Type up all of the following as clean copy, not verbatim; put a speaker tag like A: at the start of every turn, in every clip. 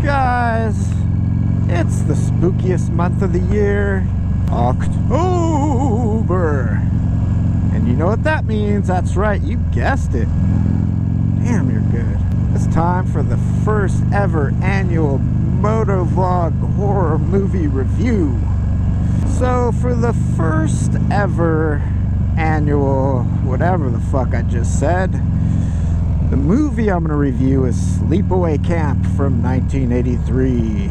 A: Guys, it's the spookiest month of the year, October. And you know what that means? That's right, you guessed it. Damn, you're good. It's time for the first ever annual Motovlog horror movie review. So for the first ever annual, whatever the fuck I just said, the movie I'm going to review is Sleepaway Camp from 1983.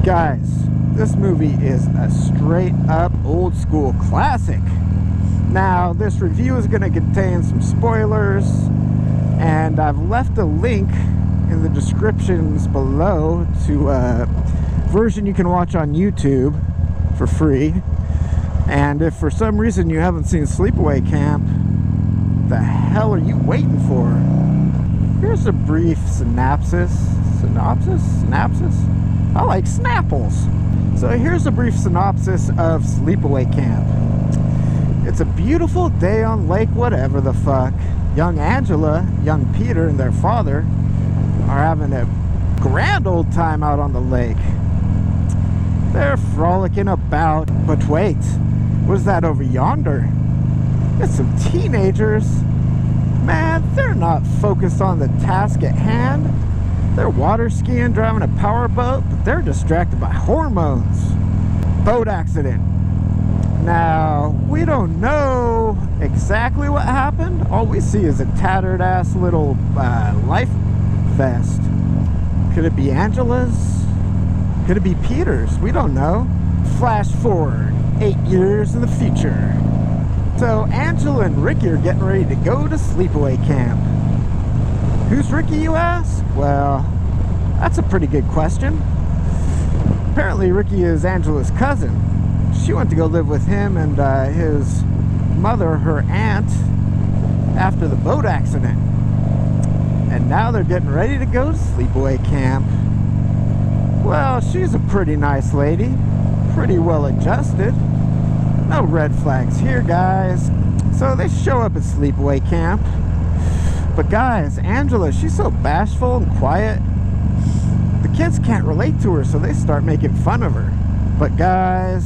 A: Guys, this movie is a straight up old school classic. Now, this review is going to contain some spoilers, and I've left a link in the descriptions below to a version you can watch on YouTube for free. And if for some reason you haven't seen Sleepaway Camp, the hell are you waiting for? Here's a brief synopsis. Synopsis? I like Snapples. So here's a brief synopsis of Sleepaway Camp. It's a beautiful day on Lake whatever the fuck. Young Angela, young Peter, and their father are having a grand old time out on the lake. They're frolicking about, but wait, what's that over yonder? It's some teenagers. Man, they're not focused on the task at hand. They're water skiing, driving a powerboat, but they're distracted by hormones. Boat accident. Now, we don't know exactly what happened. All we see is a tattered ass little life vest. Could it be Angela's? Could it be Peter's? We don't know. Flash forward 8 years in the future. So Angela and Ricky are getting ready to go to Sleepaway Camp. Who's Ricky, you ask? Well, that's a pretty good question. Apparently Ricky is Angela's cousin. She went to go live with him and his mother, her aunt, after the boat accident. And now they're getting ready to go to Sleepaway Camp. Well, she's a pretty nice lady, pretty well adjusted. No red flags here, guys. So they show up at Sleepaway Camp. But guys, Angela, she's so bashful and quiet. The kids can't relate to her, so they start making fun of her. But guys,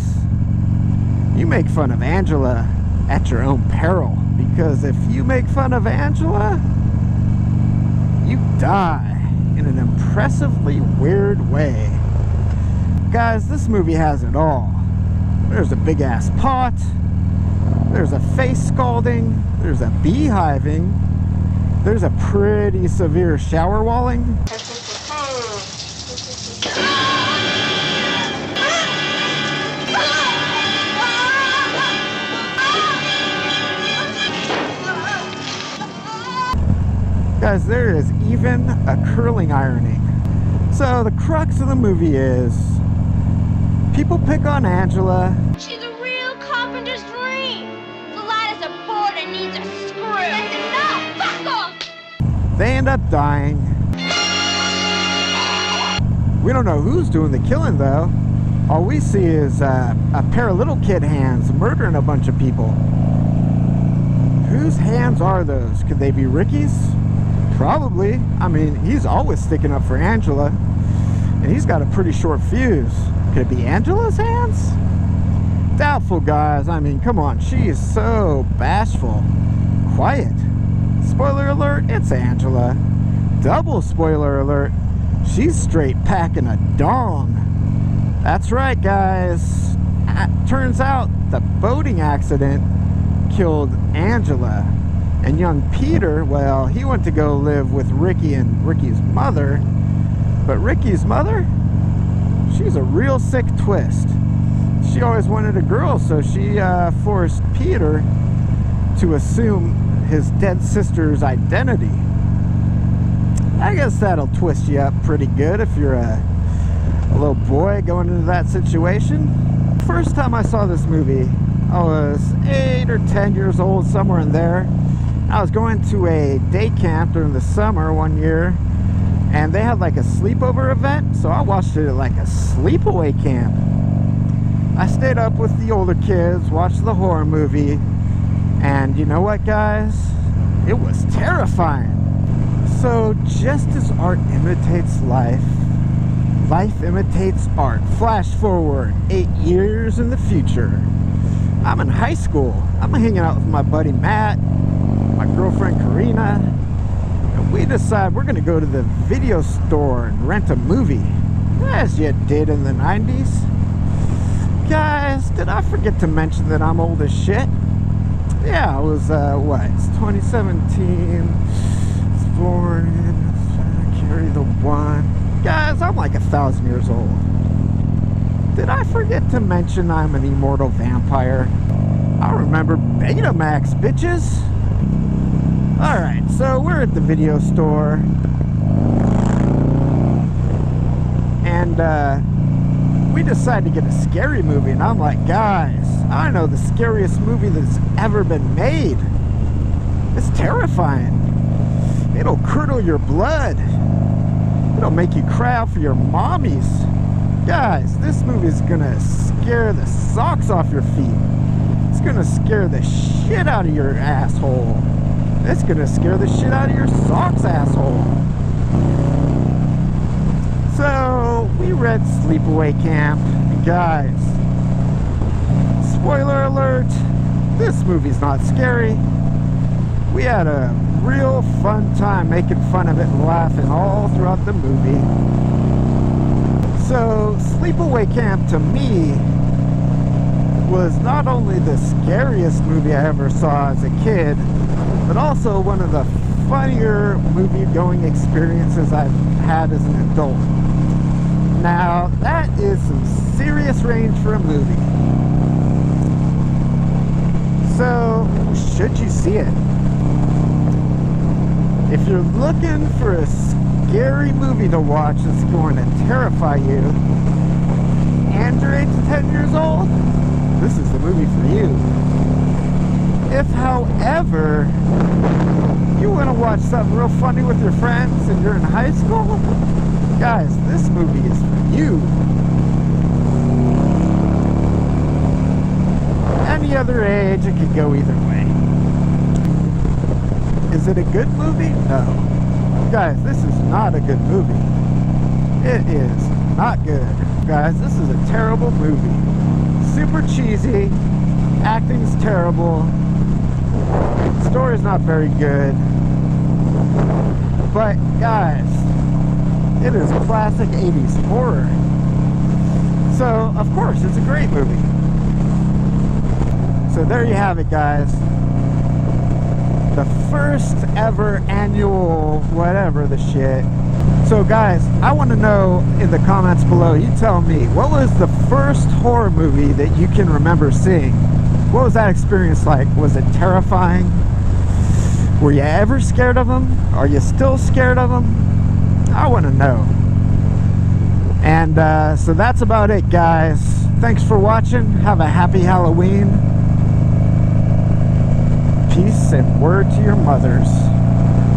A: you make fun of Angela at your own peril. Because if you make fun of Angela, you die in an impressively weird way. Guys, this movie has it all. There's a big ass pot, there's a face scalding, there's a beehiving, there's a pretty severe shower walling. Guys, there is even a curling ironing. So the crux of the movie is people pick on Angela.
B: She's a real carpenter's dream. The lad is a board and needs a screw. That's enough! Fuck off!
A: They end up dying. We don't know who's doing the killing though. All we see is a pair of little kid hands murdering a bunch of people. Whose hands are those? Could they be Ricky's? Probably. I mean, he's always sticking up for Angela. And he's got a pretty short fuse. Could it be Angela's hands? Doubtful, guys. I mean, come on. She is so bashful. Quiet. Spoiler alert, it's Angela. Double spoiler alert, she's straight packing a dong. That's right, guys. Turns out the boating accident killed Angela. And young Peter, well, he went to go live with Ricky and Ricky's mother. But Ricky's mother? She's a real sick twist. She always wanted a girl, so she forced Peter to assume his dead sister's identity. I guess that'll twist you up pretty good if you're a little boy going into that situation. First time I saw this movie, I was 8 or 10 years old, somewhere in there. I was going to a day camp during the summer one year, and they had like a sleepover event, so I watched it at like a sleepaway camp. I stayed up with the older kids, watched the horror movie, and you know what, guys? It was terrifying. So just as art imitates life, Life imitates art. Flash forward 8 years in the future. I'm in high school. I'm hanging out with my buddy Matt, my girlfriend Karina, and we decide we're gonna go to the video store and rent a movie, as you did in the 90s. Guys, did I forget to mention that I'm old as shit? Yeah, I was, what? It's 2017. It's born in, carry the one. Guys, I'm like 1,000 years old. Did I forget to mention I'm an immortal vampire? I remember Betamax, bitches. Alright, so we're at the video store. And, we decided to get a scary movie. And I'm like, guys, I know the scariest movie that's ever been made. It's terrifying. It'll curdle your blood. It'll make you cry out for your mommies. Guys, this movie's gonna scare the socks off your feet. It's gonna scare the shit out of your asshole. It's gonna scare the shit out of your socks, asshole. So, we read Sleepaway Camp. Guys, spoiler alert, this movie's not scary. We had a real fun time making fun of it and laughing all throughout the movie. So, Sleepaway Camp to me was not only the scariest movie I ever saw as a kid, but also one of the funnier movie-going experiences I've had as an adult. Now, that is some serious range for a movie. So, should you see it? If you're looking for a scary movie to watch that's going to terrify you, and you're 8 to 10 years old, this is the movie for you. If, however, you want to watch something real funny with your friends and you're in high school, guys, this movie is for you. Any other age, it could go either way. Is it a good movie? No. Guys, this is not a good movie. It is not good. Guys, this is a terrible movie. Super cheesy. Acting's terrible. Story's not very good. But, guys, it is classic 80s horror. So, of course, it's a great movie. So there you have it, guys. The first ever annual whatever the shit. So guys, I want to know in the comments below, you tell me, what was the first horror movie that you can remember seeing? What was that experience like? Was it terrifying? Were you ever scared of them? Are you still scared of them? I want to know. And so that's about it, guys. Thanks for watching. Have a happy Halloween. Peace and word to your mothers.